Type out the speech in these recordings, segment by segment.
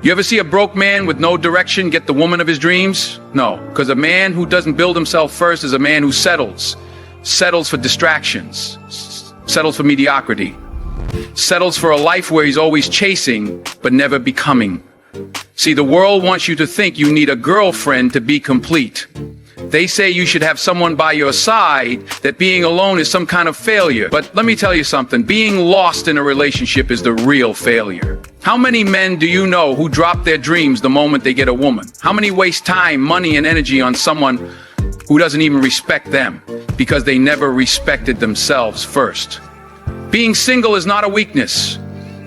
You ever see a broke man with no direction get the woman of his dreams? No, because a man who doesn't build himself first is a man who settles for distractions, settles for mediocrity, settles for a life where he's always chasing but never becoming. See, the world wants you to think you need a girlfriend to be complete. They say you should have someone by your side, that being alone is some kind of failure. But let me tell you something, being lost in a relationship is the real failure. How many men do you know who drop their dreams the moment they get a woman? How many waste time, money, and energy on someone who doesn't even respect them because they never respected themselves first? Being single is not a weakness.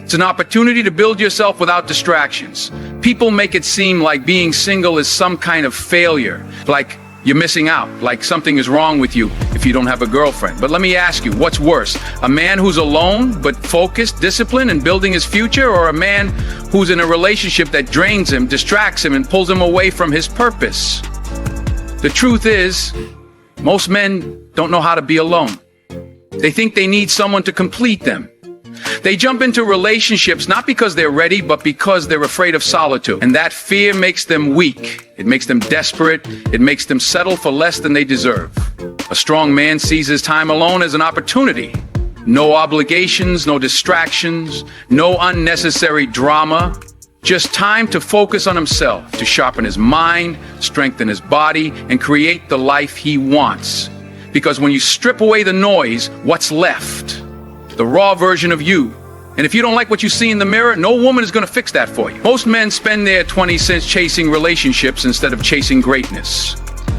It's an opportunity to build yourself without distractions. People make it seem like being single is some kind of failure, like you're missing out, like something is wrong with you if you don't have a girlfriend. But let me ask you, what's worse? A man who's alone but focused, disciplined, and building his future, or a man who's in a relationship that drains him, distracts him, and pulls him away from his purpose? The truth is, most men don't know how to be alone. They think they need someone to complete them. They jump into relationships not because they're ready, but because they're afraid of solitude. And that fear makes them weak. It makes them desperate. It makes them settle for less than they deserve. A strong man sees his time alone as an opportunity. No obligations, no distractions, no unnecessary drama. Just time to focus on himself, to sharpen his mind, strengthen his body, and create the life he wants. Because when you strip away the noise, what's left? The raw version of you. And if you don't like what you see in the mirror, no woman is going to fix that for you. Most men spend their 20 cents chasing relationships instead of chasing greatness.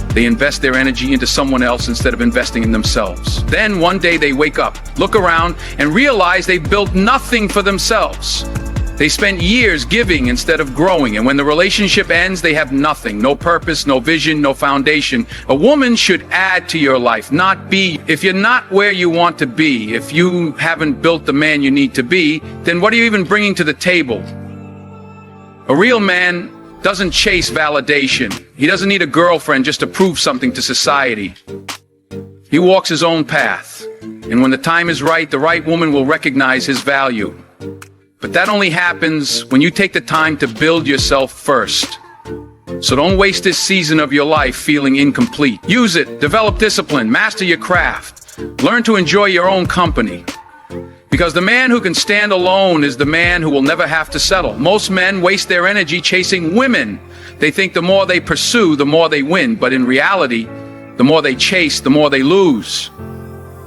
They invest their energy into someone else instead of investing in themselves. Then one day they wake up, look around, and realize they've built nothing for themselves. They spent years giving instead of growing, and when the relationship ends, they have nothing. No purpose, no vision, no foundation. A woman should add to your life, not be. If you're not where you want to be, if you haven't built the man you need to be, then what are you even bringing to the table? A real man doesn't chase validation. He doesn't need a girlfriend just to prove something to society. He walks his own path, and when the time is right, the right woman will recognize his value. But that only happens when you take the time to build yourself first. So don't waste this season of your life feeling incomplete. Use it, develop discipline, master your craft, learn to enjoy your own company. Because the man who can stand alone is the man who will never have to settle. Most men waste their energy chasing women. They think the more they pursue, the more they win. But in reality, the more they chase, the more they lose.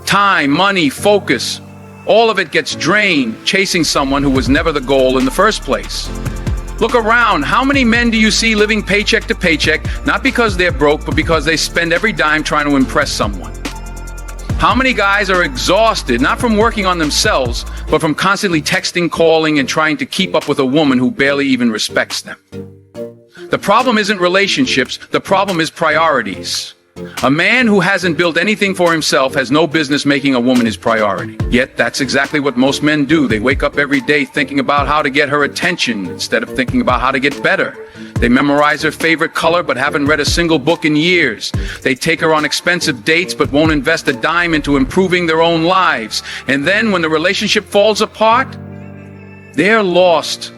Time, money, focus, all of it gets drained chasing someone who was never the goal in the first place. Look around. How many men do you see living paycheck to paycheck, not because they're broke, but because they spend every dime trying to impress someone? How many guys are exhausted, not from working on themselves, but from constantly texting, calling, and trying to keep up with a woman who barely even respects them? The problem isn't relationships. The problem is priorities. A man who hasn't built anything for himself has no business making a woman his priority. Yet that's exactly what most men do. They wake up every day thinking about how to get her attention instead of thinking about how to get better. They memorize her favorite color but haven't read a single book in years. They take her on expensive dates but won't invest a dime into improving their own lives. And then when the relationship falls apart, they're lost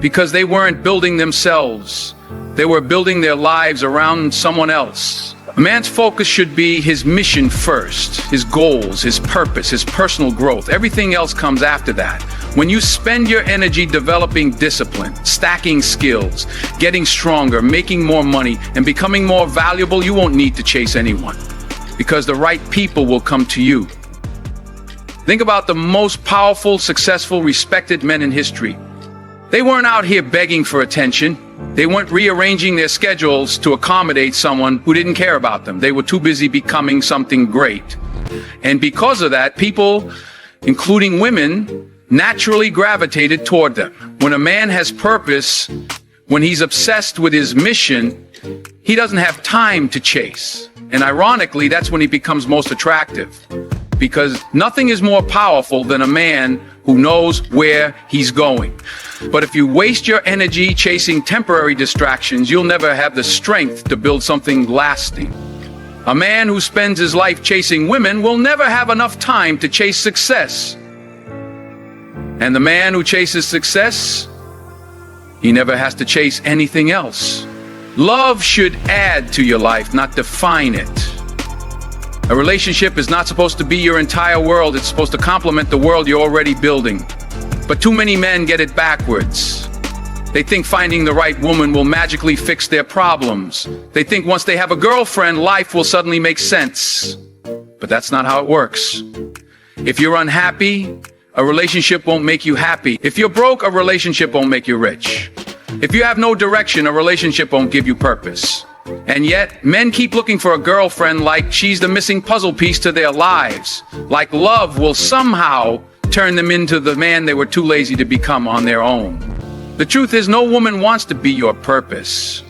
because they weren't building themselves. They were building their lives around someone else. A man's focus should be his mission first, his goals, his purpose, his personal growth. Everything else comes after that. When you spend your energy developing discipline, stacking skills, getting stronger, making more money, and becoming more valuable, you won't need to chase anyone, because the right people will come to you. Think about the most powerful, successful, respected men in history. They weren't out here begging for attention. They weren't rearranging their schedules to accommodate someone who didn't care about them. They were too busy becoming something great. And because of that, people, including women, naturally gravitated toward them. When a man has purpose, when he's obsessed with his mission, he doesn't have time to chase. And ironically, that's when he becomes most attractive. Because nothing is more powerful than a man who knows where he's going. But if you waste your energy chasing temporary distractions, you'll never have the strength to build something lasting. A man who spends his life chasing women will never have enough time to chase success. And the man who chases success He never has to chase anything else. Love should add to your life, not define it. A relationship is not supposed to be your entire world. It's supposed to complement the world you're already building. But too many men get it backwards. They think finding the right woman will magically fix their problems. They think once they have a girlfriend, life will suddenly make sense. But that's not how it works. If you're unhappy, a relationship won't make you happy. If you're broke, a relationship won't make you rich. If you have no direction, a relationship won't give you purpose. And yet, men keep looking for a girlfriend like she's the missing puzzle piece to their lives. Like love will somehow turn them into the man they were too lazy to become on their own. The truth is, no woman wants to be your purpose.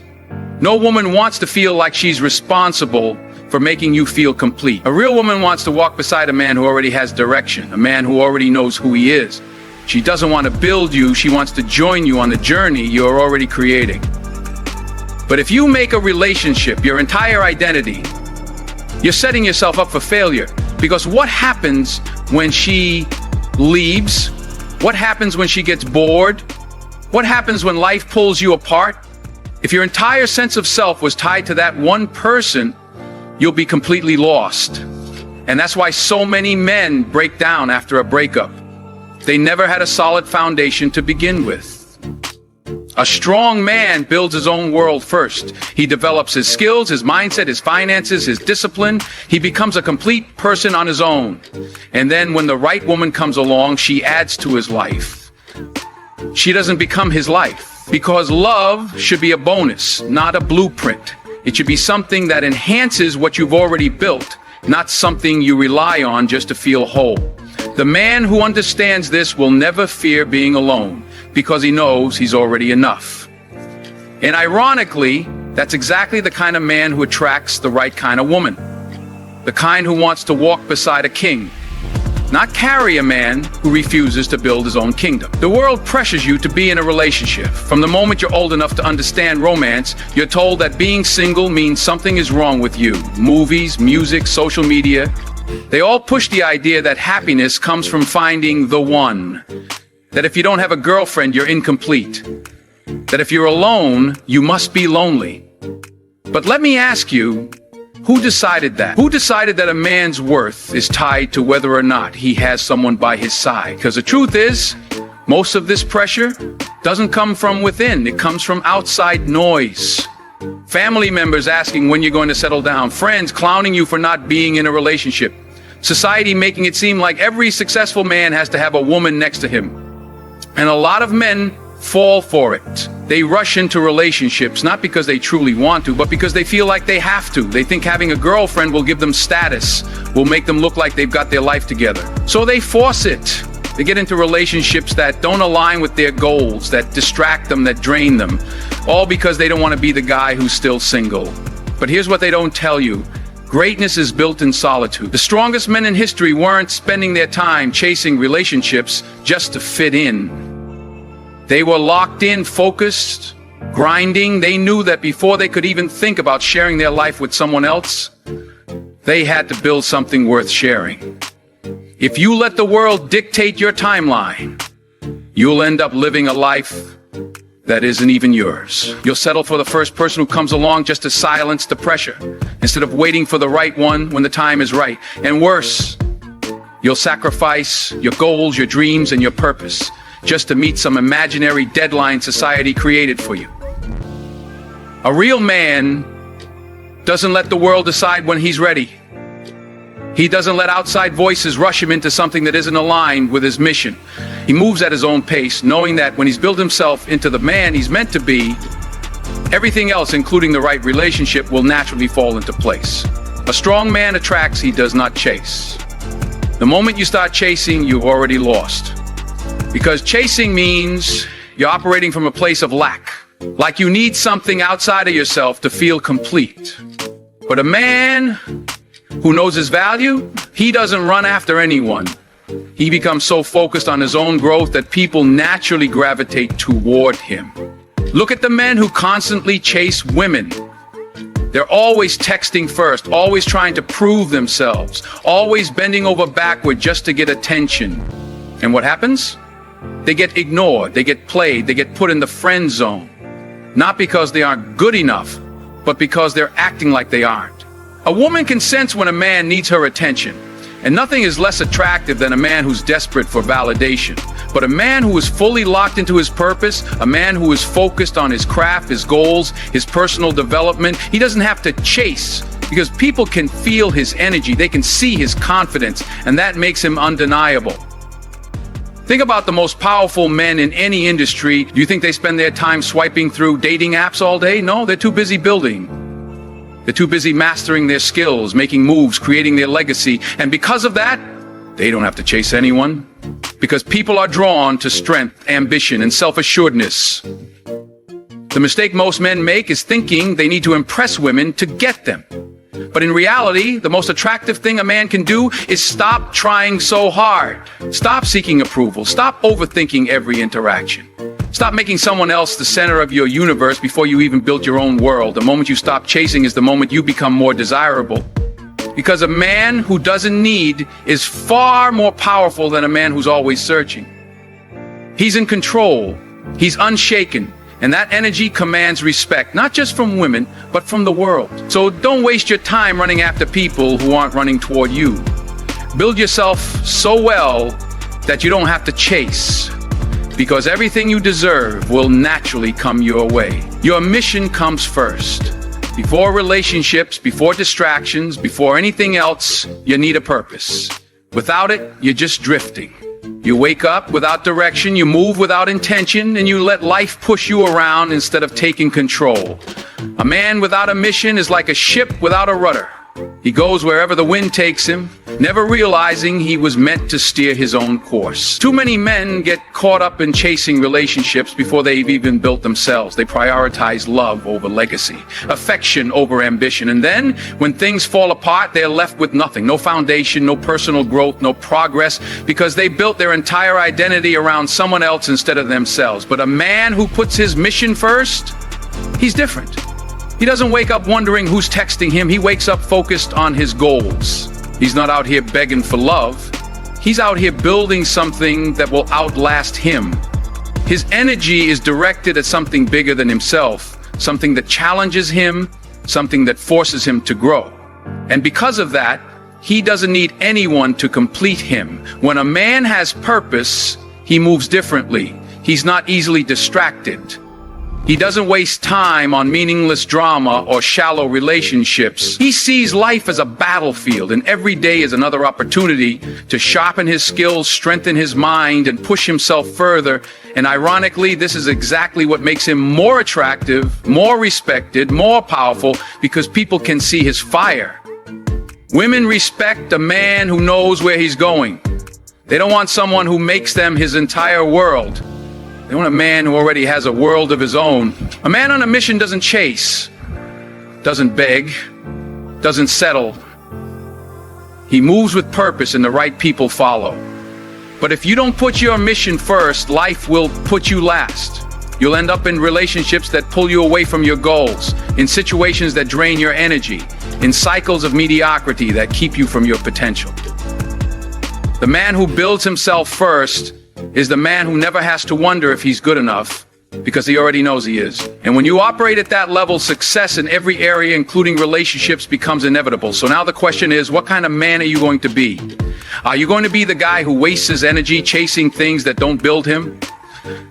No woman wants to feel like she's responsible for making you feel complete. A real woman wants to walk beside a man who already has direction, a man who already knows who he is. She doesn't want to build you, she wants to join you on the journey you're already creating. But if you make a relationship your entire identity, you're setting yourself up for failure. Because what happens when she leaves? What happens when she gets bored? What happens when life pulls you apart? If your entire sense of self was tied to that one person, you'll be completely lost. And that's why so many men break down after a breakup. They never had a solid foundation to begin with. A strong man builds his own world first. He develops his skills, his mindset, his finances, his discipline. He becomes a complete person on his own. And then when the right woman comes along, she adds to his life. She doesn't become his life, because love should be a bonus, not a blueprint. It should be something that enhances what you've already built, not something you rely on just to feel whole. The man who understands this will never fear being alone, because he knows he's already enough. And ironically, that's exactly the kind of man who attracts the right kind of woman. The kind who wants to walk beside a king, not carry a man who refuses to build his own kingdom. The world pressures you to be in a relationship. From the moment you're old enough to understand romance, you're told that being single means something is wrong with you. Movies, music, social media, they all push the idea that happiness comes from finding the one. That if you don't have a girlfriend, you're incomplete. That if you're alone, you must be lonely. But let me ask you, who decided that? Who decided that a man's worth is tied to whether or not he has someone by his side? Because the truth is, most of this pressure doesn't come from within. It comes from outside noise. Family members asking when you're going to settle down. Friends clowning you for not being in a relationship. Society making it seem like every successful man has to have a woman next to him. And a lot of men fall for it. They rush into relationships, not because they truly want to, but because they feel like they have to. They think having a girlfriend will give them status, will make them look like they've got their life together. So they force it. They get into relationships that don't align with their goals, that distract them, that drain them, all because they don't want to be the guy who's still single. But here's what they don't tell you. Greatness is built in solitude. The strongest men in history weren't spending their time chasing relationships just to fit in. They were locked in, focused, grinding. They knew that before they could even think about sharing their life with someone else, they had to build something worth sharing. If you let the world dictate your timeline, you'll end up living a life that isn't even yours. You'll settle for the first person who comes along just to silence the pressure, instead of waiting for the right one when the time is right. And worse, you'll sacrifice your goals, your dreams, and your purpose just to meet some imaginary deadline society created for you. A real man doesn't let the world decide when he's ready. He doesn't let outside voices rush him into something that isn't aligned with his mission. He moves at his own pace, knowing that when he's built himself into the man he's meant to be, everything else, including the right relationship, will naturally fall into place. A strong man attracts, he does not chase. The moment you start chasing, you've already lost. Because chasing means you're operating from a place of lack. Like you need something outside of yourself to feel complete. But a man who knows his value, he doesn't run after anyone. He becomes so focused on his own growth that people naturally gravitate toward him. Look at the men who constantly chase women. They're always texting first, always trying to prove themselves, always bending over backward just to get attention. And what happens? They get ignored, they get played, they get put in the friend zone. Not because they aren't good enough, but because they're acting like they aren't. A woman can sense when a man needs her attention, and nothing is less attractive than a man who's desperate for validation. But a man who is fully locked into his purpose, a man who is focused on his craft, his goals, his personal development, he doesn't have to chase, because people can feel his energy, they can see his confidence, and that makes him undeniable. Think about the most powerful men in any industry. Do you think they spend their time swiping through dating apps all day? No, they're too busy building. They're too busy mastering their skills, making moves, creating their legacy. And because of that, they don't have to chase anyone. Because people are drawn to strength, ambition, and self-assuredness. The mistake most men make is thinking they need to impress women to get them. But in reality, the most attractive thing a man can do is stop trying so hard. Stop seeking approval. Stop overthinking every interaction. Stop making someone else the center of your universe before you even built your own world. The moment you stop chasing is the moment you become more desirable. Because a man who doesn't need is far more powerful than a man who's always searching. He's in control. He's unshaken. And that energy commands respect, not just from women, but from the world. So don't waste your time running after people who aren't running toward you. Build yourself so well that you don't have to chase, because everything you deserve will naturally come your way. Your mission comes first. Before relationships, before distractions, before anything else, you need a purpose. Without it, you're just drifting. You wake up without direction, you move without intention, and you let life push you around instead of taking control. A man without a mission is like a ship without a rudder. He goes wherever the wind takes him, never realizing he was meant to steer his own course. Too many men get caught up in chasing relationships before they've even built themselves. They prioritize love over legacy, affection over ambition. And then, when things fall apart, they're left with nothing. No foundation, no personal growth, no progress, because they built their entire identity around someone else instead of themselves. But a man who puts his mission first, he's different. He doesn't wake up wondering who's texting him. He wakes up focused on his goals. He's not out here begging for love. He's out here building something that will outlast him. His energy is directed at something bigger than himself, something that challenges him, something that forces him to grow. And because of that, he doesn't need anyone to complete him. When a man has purpose, he moves differently. He's not easily distracted. He doesn't waste time on meaningless drama or shallow relationships. He sees life as a battlefield, and every day is another opportunity to sharpen his skills, strengthen his mind, and push himself further. And ironically, this is exactly what makes him more attractive, more respected, more powerful, because people can see his fire. Women respect a man who knows where he's going. They don't want someone who makes them his entire world. They want a man who already has a world of his own. A man on a mission doesn't chase, doesn't beg, doesn't settle. He moves with purpose and the right people follow. But if you don't put your mission first, life will put you last. You'll end up in relationships that pull you away from your goals, in situations that drain your energy, in cycles of mediocrity that keep you from your potential. The man who builds himself first is the man who never has to wonder if he's good enough, because he already knows he is. And when you operate at that level, success in every area, including relationships, becomes inevitable. So now the question is, what kind of man are you going to be? Are you going to be the guy who wastes his energy chasing things that don't build him?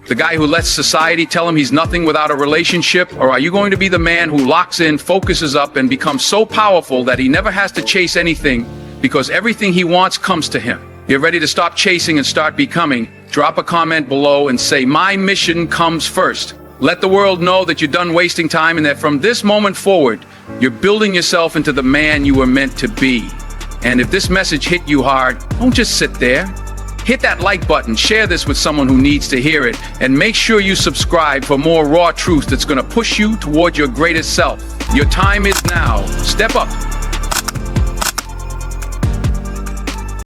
The guy who lets society tell him he's nothing without a relationship? Or are you going to be the man who locks in, focuses up, and becomes so powerful that he never has to chase anything, because everything he wants comes to him? You're ready to stop chasing and start becoming? Drop a comment below and say, my mission comes first. Let the world know that you're done wasting time and that from this moment forward, you're building yourself into the man you were meant to be. And if this message hit you hard, don't just sit there. Hit that like button, share this with someone who needs to hear it, and make sure you subscribe for more raw truth that's going to push you toward your greatest self. Your time is now. Step up.